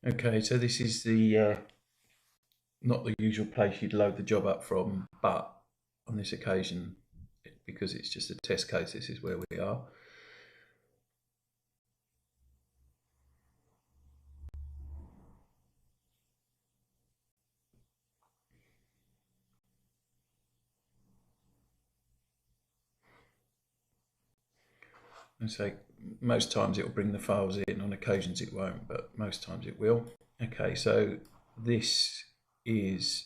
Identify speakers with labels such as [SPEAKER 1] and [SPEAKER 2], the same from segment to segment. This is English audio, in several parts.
[SPEAKER 1] Okay, so this is the not the usual place you'd load the job up from, but on this occasion, because it's just a test case, this is where we are. And so most times it will bring the files in, on occasions it won't, but most times it will. Okay, so this is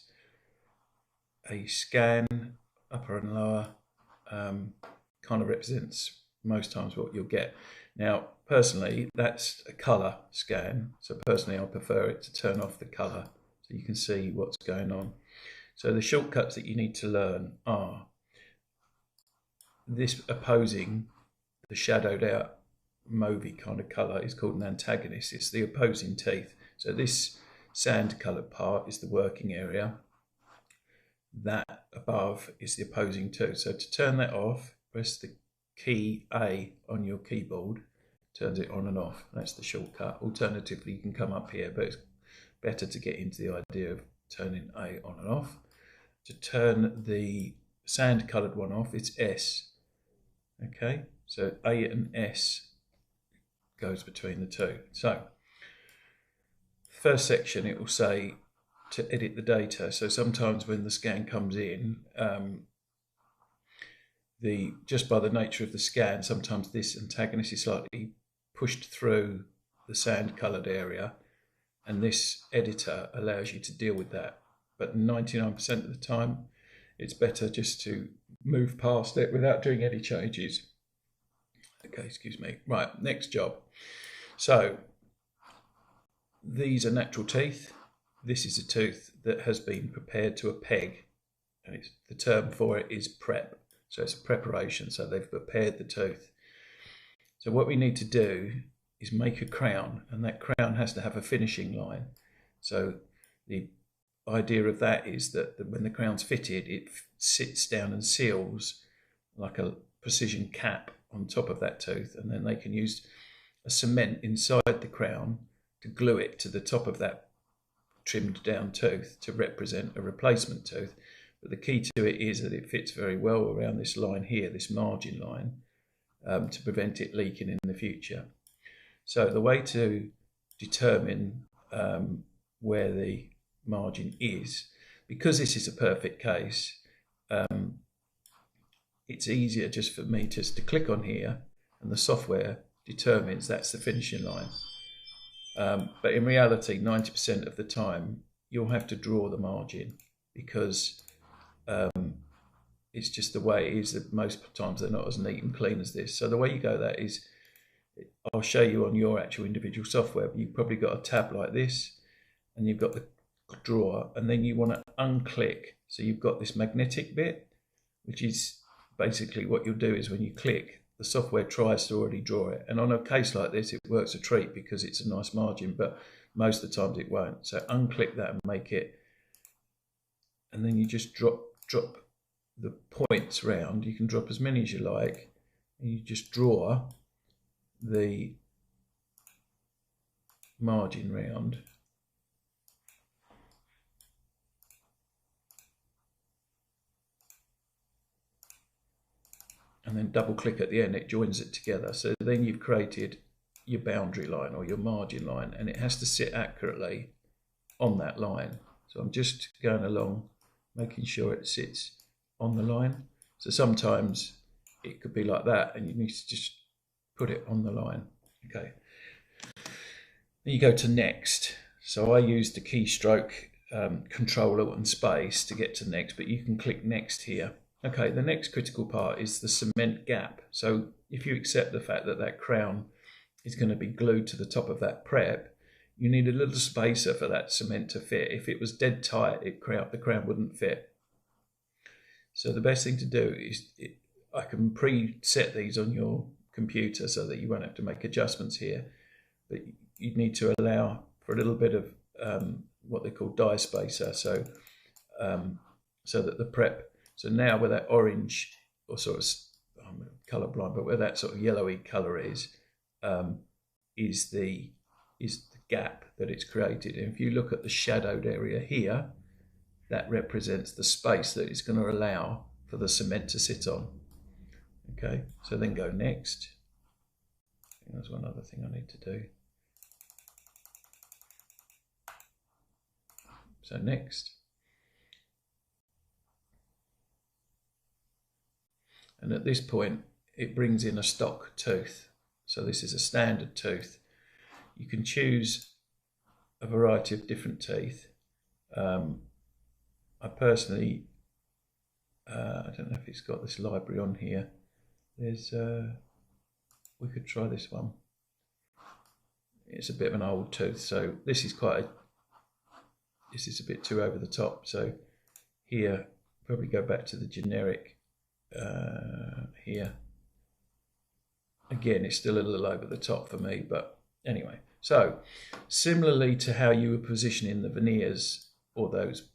[SPEAKER 1] a scan, upper and lower, kind of represents most times what you'll get. Now, personally, that's a colour scan. So personally, I prefer it to turn off the colour so you can see what's going on. So the shortcuts that you need to learn are this opposing, the shadowed out mauvey kind of colour is called an antagonist. It's the opposing teeth. So this sand coloured part is the working area. That above is the opposing tooth. So to turn that off, press the key A on your keyboard, turns it on and off. That's the shortcut. Alternatively, you can come up here, but it's better to get into the idea of turning A on and off. To turn the sand coloured one off, it's S. Okay, so A and S goes between the two. So first section, it will say to edit the data. So sometimes when the scan comes in, just by the nature of the scan, sometimes this antagonist is slightly pushed through the sand coloured area, and this editor allows you to deal with that. But 99% of the time, it's better just to move past it without doing any changes. Okay, excuse me. Right, next job. So these are natural teeth. This is a tooth that has been prepared to a peg, and the term for it is prep. So it's a preparation, so they've prepared the tooth. So what we need to do is make a crown, and that crown has to have a finishing line. So the idea of that is that when the crown's fitted, it sits down and seals like a precision cap on top of that tooth, and then they can use a cement inside the crown to glue it to the top of that trimmed down tooth to represent a replacement tooth. But the key to it is that it fits very well around this line here, this margin line, to prevent it leaking in the future. So the way to determine where the margin is, because this is a perfect case, it's easier just for me just to click on here, and the software determines that's the finishing line. But in reality, 90% of the time, you'll have to draw the margin, because it's just the way it is that most times they're not as neat and clean as this. So the way you go that is, I'll show you on your actual individual software, but you've probably got a tab like this, and you've got the drawer, and then you want to unclick. So you've got this magnetic bit, which is basically what you'll do is when you click, the software tries to already draw it. And on a case like this, it works a treat because it's a nice margin, but most of the times it won't. So unclick that and make it, and then you just drop the points round. You can drop as many as you like, and you just draw the margin round. And then double click at the end, it joins it together. So then you've created your boundary line or your margin line, and it has to sit accurately on that line. So I'm just going along, making sure it sits on the line. So sometimes it could be like that, and you need to just put it on the line. Okay. Then you go to next. So I use the keystroke controller and space to get to next, but you can click next here. Okay, the next critical part is the cement gap. So if you accept the fact that that crown is going to be glued to the top of that prep, you need a little spacer for that cement to fit. If it was dead tight, the crown wouldn't fit. So the best thing to do is, I can preset these on your computer so that you won't have to make adjustments here, but you need to allow for a little bit of what they call die spacer, so that the prep, so now where that orange, or sort of, I'm colourblind, but where that sort of yellowy colour is the gap that it's created. And if you look at the shadowed area here, that represents the space that it's going to allow for the cement to sit on. Okay, so then go next. I think there's one other thing I need to do. So next. And at this point, it brings in a stock tooth. So this is a standard tooth. You can choose a variety of different teeth. I personally, I don't know if it's got this library on here. There's, we could try this one. It's a bit of an old tooth, so this is this is a bit too over the top. So here, probably go back to the generic here. Again, it's still a little over the top for me, but anyway. So similarly to how you were positioning the veneers or those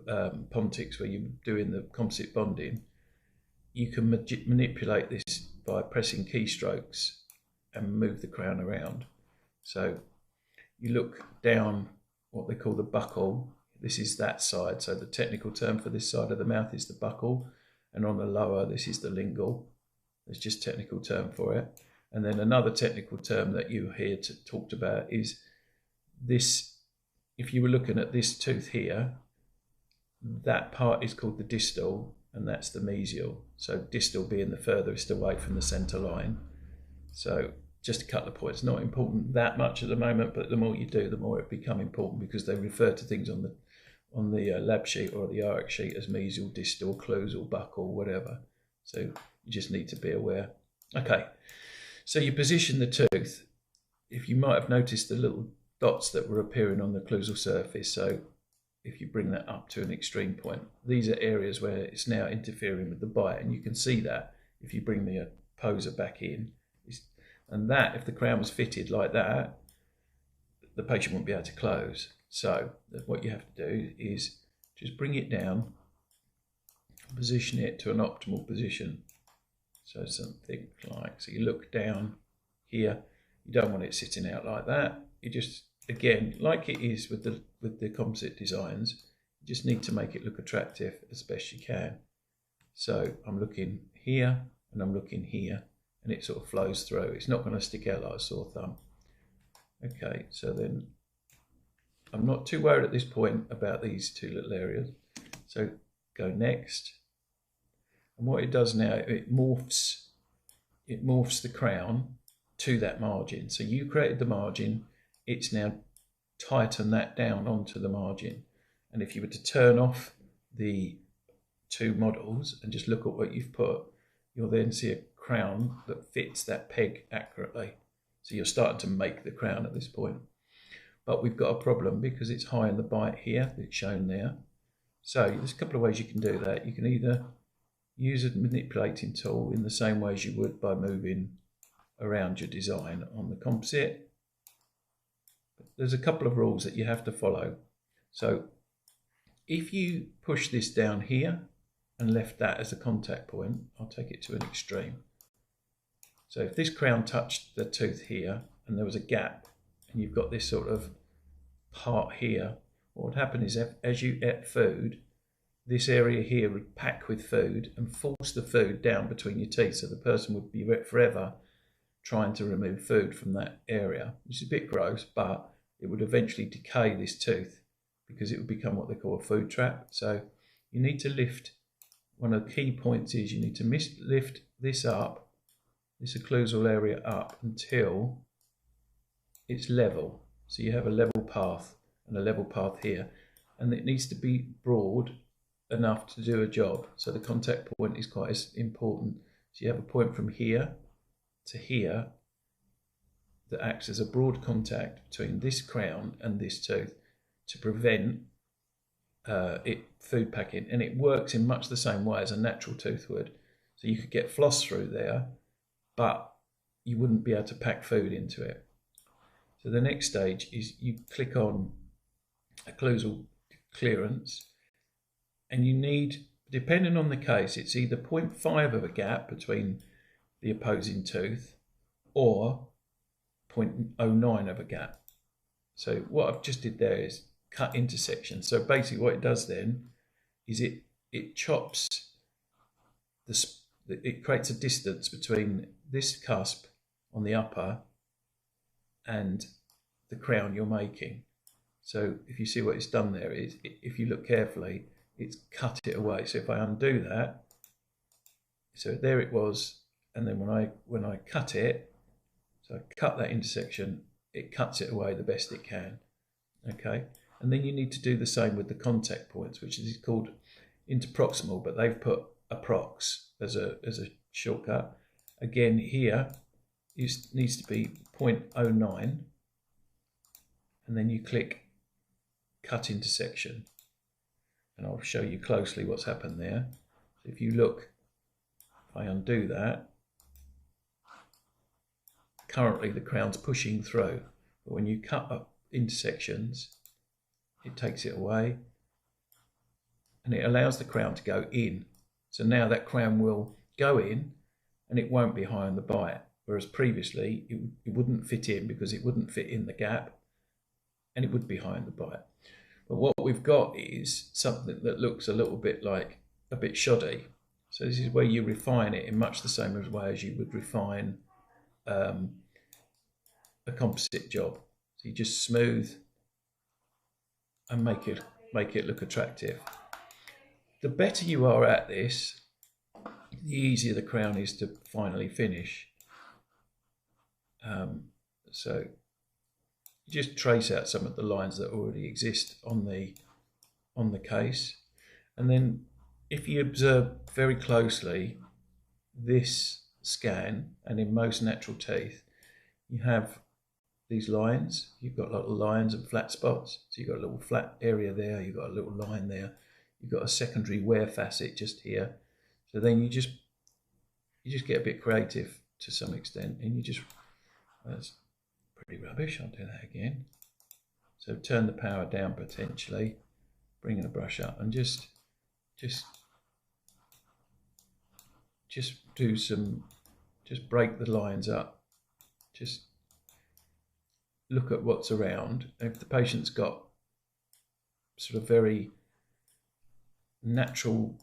[SPEAKER 1] Pontics where you're doing the composite bonding, you can manipulate this by pressing keystrokes and move the crown around. So you look down what they call the buccal. This is that side. So the technical term for this side of the mouth is the buccal, and on the lower, this is the lingual. It's just technical term for it. And then another technical term that you hear talked about is this. If you were looking at this tooth here, that part is called the distal, and that's the mesial. So distal being the furthest away from the centre line. So just a couple of points, not important that much at the moment, but the more you do, the more it become important, because they refer to things on the lab sheet or the RX sheet as mesial, distal, occlusal, buccal, whatever. So you just need to be aware. Okay, so you position the tooth. If you might have noticed the little dots that were appearing on the occlusal surface, so if you bring that up to an extreme point, these are areas where it's now interfering with the bite, and you can see that if you bring the poser back in. And that, if the crown was fitted like that, the patient wouldn't be able to close. So what you have to do is just bring it down, position it to an optimal position. So something like, so you look down here, you don't want it sitting out like that. You just, again, like it is with the composite designs, you just need to make it look attractive as best you can. So I'm looking here and I'm looking here, and it sort of flows through. It's not going to stick out like a sore thumb. Okay, so then I'm not too worried at this point about these two little areas. So go next. And what it does now, it morphs the crown to that margin. So you created the margin, it's now tightened that down onto the margin. And if you were to turn off the two models and just look at what you've put, you'll then see a crown that fits that peg accurately. So you're starting to make the crown at this point. But we've got a problem because it's high in the bite here, it's shown there. So there's a couple of ways you can do that. You can either use a manipulating tool in the same way as you would by moving around your design on the composite. There's a couple of rules that you have to follow. So if you push this down here and left that as a contact point, I'll take it to an extreme. So if this crown touched the tooth here and there was a gap and you've got this sort of part here, what would happen is as you ate food, this area here would pack with food and force the food down between your teeth. So the person would be forever trying to remove food from that area, which is a bit gross, but it would eventually decay this tooth because it would become what they call a food trap. So you need to lift, one of the key points is you need to lift this up, this occlusal area up until it's level. So you have a level path and a level path here, and it needs to be broad enough to do a job. So the contact point is quite as important. So you have a point from here to here that acts as a broad contact between this crown and this tooth to prevent it food packing, and it works in much the same way as a natural tooth would. So you could get floss through there, but you wouldn't be able to pack food into it. So the next stage is you click on occlusal clearance, and you need, depending on the case, it's either 0.5 of a gap between the opposing tooth or 0.09 of a gap. So what I've just did there is cut intersection. So basically what it does then is it chops it creates a distance between this cusp on the upper and the crown you're making. So if you see what it's done there is, if you look carefully, it's cut it away. So if I undo that, so there it was, and then when I cut it, so I cut that intersection, it cuts it away the best it can. Okay, and then you need to do the same with the contact points, which is called interproximal, but they've put approx as a shortcut. Again, here it needs to be 0.09, and then you click cut intersection, and I'll show you closely what's happened there. So if you look, if I undo that, currently the crown's pushing through, but when you cut up intersections, it takes it away and it allows the crown to go in. So now that crown will go in and it won't be high on the bite, whereas previously it wouldn't fit in because it wouldn't fit in the gap and it would be high on the bite. But what we've got is something that looks a little bit like a bit shoddy. So this is where you refine it in much the same way as you would refine a composite job. So you just smooth and make it look attractive. The better you are at this, the easier the crown is to finally finish. So you just trace out some of the lines that already exist on the case, and then if you observe very closely this scan, and in most natural teeth you have these lines, you've got little lines and flat spots. So you've got a little flat area there, you've got a little line there, you've got a secondary wear facet just here. So then you just get a bit creative to some extent, and you just, that's pretty rubbish, I'll do that again. So turn the power down potentially, bring the brush up, and just do some, just break the lines up, just look at what's around. If the patient's got sort of very natural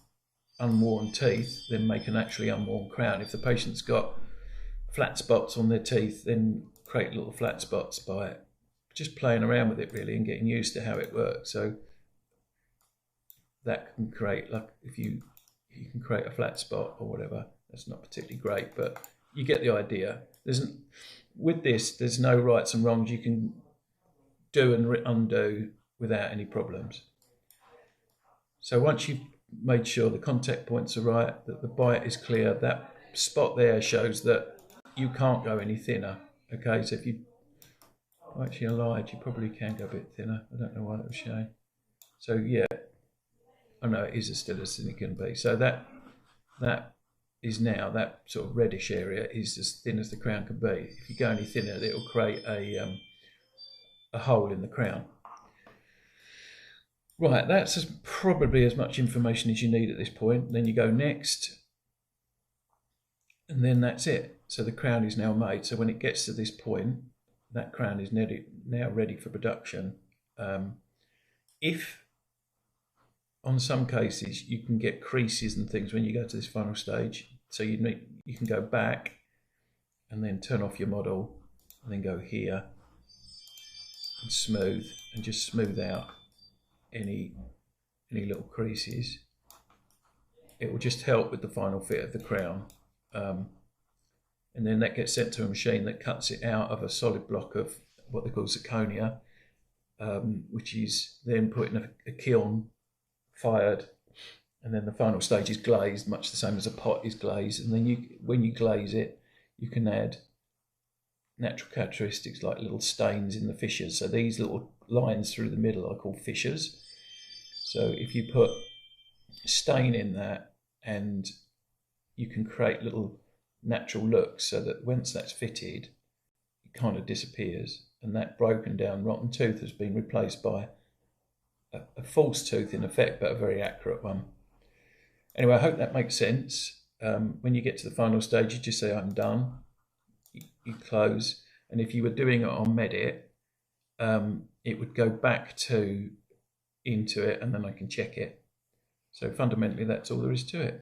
[SPEAKER 1] unworn teeth, then make a naturally unworn crown. If the patient's got flat spots on their teeth, then create little flat spots by just playing around with it really and getting used to how it works. So that can create, like if you can create a flat spot or whatever. That's not particularly great, but you get the idea. With this, there's no rights and wrongs. You can do and undo without any problems. So once you've made sure the contact points are right, that the bite is clear, that spot there shows that you can't go any thinner. Okay, so if you, actually I lied, you probably can go a bit thinner. I don't know why that was showing. So yeah, I know it is as still as it can be. So that is now, that sort of reddish area is as thin as the crown can be. If you go any thinner, it will create a hole in the crown. Right, that's probably as much information as you need at this point. Then you go next, and then that's it. So the crown is now made. So when it gets to this point, that crown is now ready for production. If on some cases you can get creases and things when you go to this final stage, so you can go back and then turn off your model and then go here and smooth, and just smooth out any little creases. It will just help with the final fit of the crown, and then that gets sent to a machine that cuts it out of a solid block of what they call zirconia, which is then put in a kiln, fired, and then the final stage is glazed, much the same as a pot is glazed. And then when you glaze it, you can add natural characteristics like little stains in the fissures. So these little lines through the middle are called fissures. So if you put stain in that, and you can create little natural looks so that once that's fitted, it kind of disappears, and that broken down rotten tooth has been replaced by a false tooth in effect, but a very accurate one. Anyway, I hope that makes sense. When you get to the final stage, you just say, I'm done. You close. And if you were doing it on Medit, it would go back to into it, and then I can check it. So fundamentally, that's all there is to it.